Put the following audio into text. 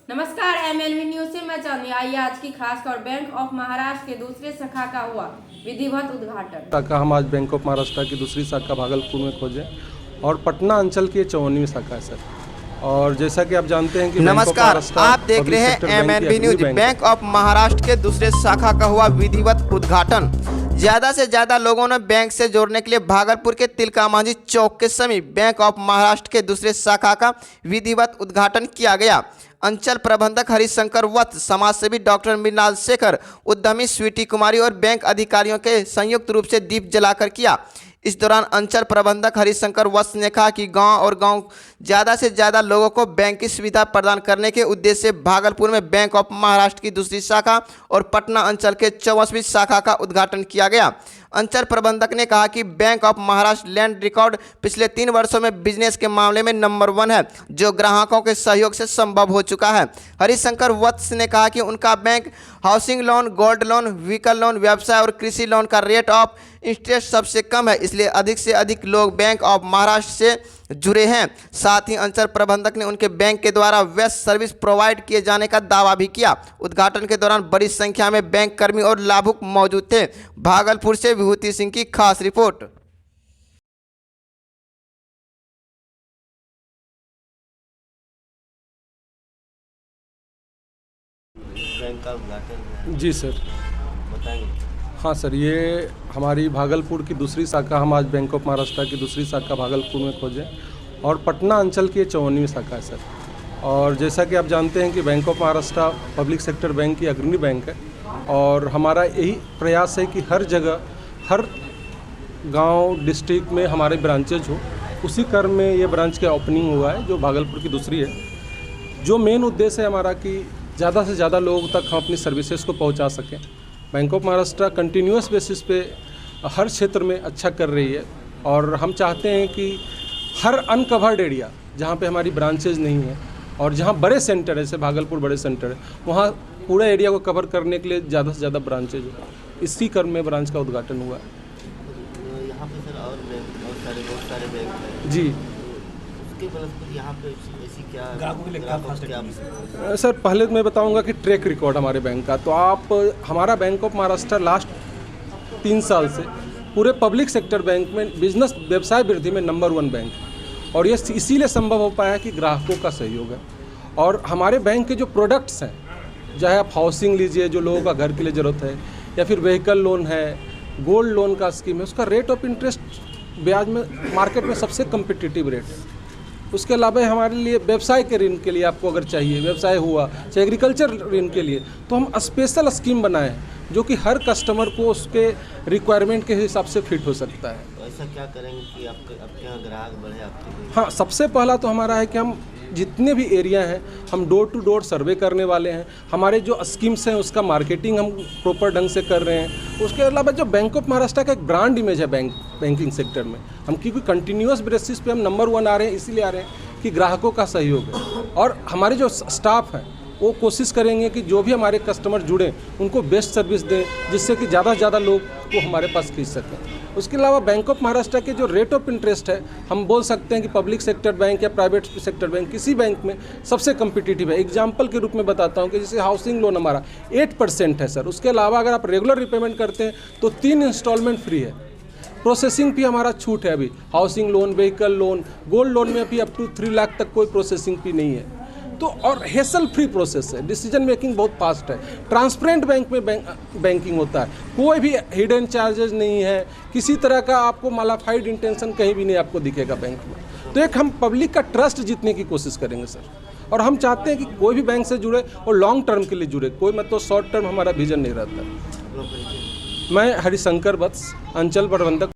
नमस्कार, MLV news से मैं चांदी। आइए आज की खास खबर। बैंक ऑफ महाराष्ट्र के दूसरे शाखा का हुआ विधिवत उद्घाटन। शाखा हम आज बैंक ऑफ महाराष्ट्र की दूसरी शाखा भागलपुर में खोजे और पटना अंचल की 54वीं शाखा है सर। और जैसा कि आप जानते हैं कि नमस्कार, आप देख रहे हैं MLV news. Bank of Maharashtra के दूसरे शाखा का हुआ विधिवत उद्घाटन। ज़्यादा से ज़्यादा लोगों ने बैंक से जोड़ने के लिए भागलपुर के तिलका मांझी चौक के समीप बैंक ऑफ महाराष्ट्र के दूसरे शाखा का विधिवत उद्घाटन किया गया। अंचल प्रबंधक हरिशंकर वत्स, समाजसेवी डॉक्टर मृणाल शेखर, उद्यमी स्वीटी कुमारी और बैंक अधिकारियों के संयुक्त रूप से दीप जलाकर किया। इस दौरान अंचल प्रबंधक हरिशंकर वत्स ने कहा कि गांव ज़्यादा से ज़्यादा लोगों को बैंक की सुविधा प्रदान करने के उद्देश्य से भागलपुर में बैंक ऑफ महाराष्ट्र की दूसरी शाखा और पटना अंचल के 54वीं शाखा का उद्घाटन किया गया। अंचल प्रबंधक ने कहा कि bank of Maharashtra land record पिछले 3 वर्षों में बिजनेस के मामले में नंबर 1 है, जो ग्राहकों के सहयोग से संभव हो चुका है। हरिशंकर वत्स ने कहा कि उनका bank housing loan, gold loan, vehicle loan, व्यवसाय और कृषि लोन का रेट ऑफ इंटरेस्ट सबसे कम है, इसलिए अधिक से अधिक लोग बैंक ऑफ महाराष्ट्र से जुड़े हैं। साथ ही अंचल प्रबंधक ने उनके बैंक के द्वारा बेस्ट सर्विस प्रोवाइड किए जाने का दावा भी किया। उद्घाटन के दौरान बड़ी संख्या में बैंक कर्मी और लाभुक मौजूद थे। भागलपुर से विभूति सिंह की खास रिपोर्ट। बैंक का उद्घाटन जी सर। बताएंगे? हाँ सर, ये हमारी भागलपुर की दूसरी शाखा हम आज बैंक ऑफ महाराष्ट्र की दूसरी शाखा भागलपुर में खोजे और पटना अंचल की 54वीं शाखा है सर। और जैसा कि आप जानते हैं कि bank of Maharashtra public sector bank की अग्रणी बैंक है और हमारा यही प्रयास है कि हर जगह, हर गांव, डिस्ट्रिक्ट में हमारे ब्रांचेज हो। उसी क्रम में ये ब्रांच का ओपनिंग हुआ है जो भागलपुर की दूसरी है। जो मेन उद्देश्य है हमारा कि ज़्यादा से ज़्यादा लोगों तक हम अपनी सर्विसेज को पहुंचा सकें। Bank of Maharashtra continuous basis पे हर क्षेत्र में अच्छा कर रही है और हम चाहते हैं कि हर अनकवर्ड एरिया जहाँ पे हमारी ब्रांचेज नहीं है और जहाँ बड़े सेंटर है, जैसे भागलपुर बड़े सेंटर है, वहाँ पूरे एरिया को कवर करने के लिए ज़्यादा से ज़्यादा ब्रांचेज हो। इसी क्रम में ब्रांच का उद्घाटन हुआ है। यहाँ पे सर और बहुत सारे बैंक हैं जी। उसके बनस्पति यहाँ पे ऐसी क्या क्या सर, पहले मैं बताऊंगा कि ट्रैक रिकॉर्ड हमारे बैंक का, तो आप हमारा बैंक ऑफ महाराष्ट्र लास्ट 3 साल से पूरे पब्लिक सेक्टर बैंक में बिजनेस व्यवसाय वृद्धि में नंबर 1 बैंक है और ये इसीलिए संभव हो पाया कि ग्राहकों का सहयोग है। और हमारे बैंक के जो प्रोडक्ट्स हैं, चाहे आप हाउसिंग लीजिए जो लोगों का घर के लिए ज़रूरत है, या फिर व्हीकल लोन है, गोल्ड लोन का स्कीम है, उसका रेट ऑफ इंटरेस्ट ब्याज में मार्केट में सबसे कम्पिटिटिव रेट है। उसके अलावा हमारे लिए व्यवसाय के ऋण के लिए आपको अगर चाहिए, व्यवसाय हुआ चाहे एग्रीकल्चर ऋण के लिए, तो हम स्पेशल स्कीम बनाए हैं जो कि हर कस्टमर को उसके रिक्वायरमेंट के हिसाब से फिट हो सकता है। तो ऐसा क्या करेंगे कि आपके यहाँ ग्राहक बढ़े आपके? हाँ, सबसे पहला तो हमारा है कि हम जितने भी एरिया हैं हम डोर टू डोर सर्वे करने वाले हैं। हमारे जो स्कीम्स हैं उसका मार्केटिंग हम प्रॉपर ढंग से कर रहे हैं। उसके अलावा जो बैंक ऑफ महाराष्ट्र का एक ब्रांड इमेज है बैंकिंग सेक्टर में, हम क्योंकि कंटिन्यूस बेसिस पे हम नंबर 1 आ रहे हैं, इसीलिए आ रहे हैं कि ग्राहकों का सहयोग है। और हमारे जो स्टाफ हैं वो कोशिश करेंगे कि जो भी हमारे कस्टमर जुड़े उनको बेस्ट सर्विस दें, जिससे कि ज़्यादा से ज़्यादा लोग वो हमारे पास खरीद सकें। उसके अलावा बैंक ऑफ महाराष्ट्र के जो रेट ऑफ इंटरेस्ट है, हम बोल सकते हैं कि पब्लिक सेक्टर बैंक या प्राइवेट सेक्टर बैंक किसी बैंक में सबसे कम्पिटिटिव है। एग्जाम्पल के रूप में बताता हूँ कि जैसे हाउसिंग लोन हमारा 8% है सर। उसके अलावा अगर आप रेगुलर रिपेमेंट करते हैं तो 3 इंस्टॉलमेंट फ्री है। प्रोसेसिंग भी हमारा छूट है अभी। Housing loan, vehicle loan, gold loan में अभी अप टू 3 लाख तक कोई प्रोसेसिंग फी नहीं है। तो और हेसल फ्री प्रोसेस है, डिसीजन मेकिंग बहुत फास्ट है। ट्रांसपेरेंट बैंक में बैंकिंग होता है, कोई भी हिडन चार्जेस नहीं है, किसी तरह का आपको मालाफाइड इंटेंशन कहीं भी नहीं आपको दिखेगा बैंक में। तो एक हम पब्लिक का ट्रस्ट जीतने की कोशिश करेंगे सर। और हम चाहते हैं कि कोई भी बैंक से जुड़े और लॉन्ग टर्म के लिए जुड़े, कोई मतलब शॉर्ट टर्म हमारा विजन नहीं रहता। मैं हरिशंकर वत्स, अंचल प्रबंधक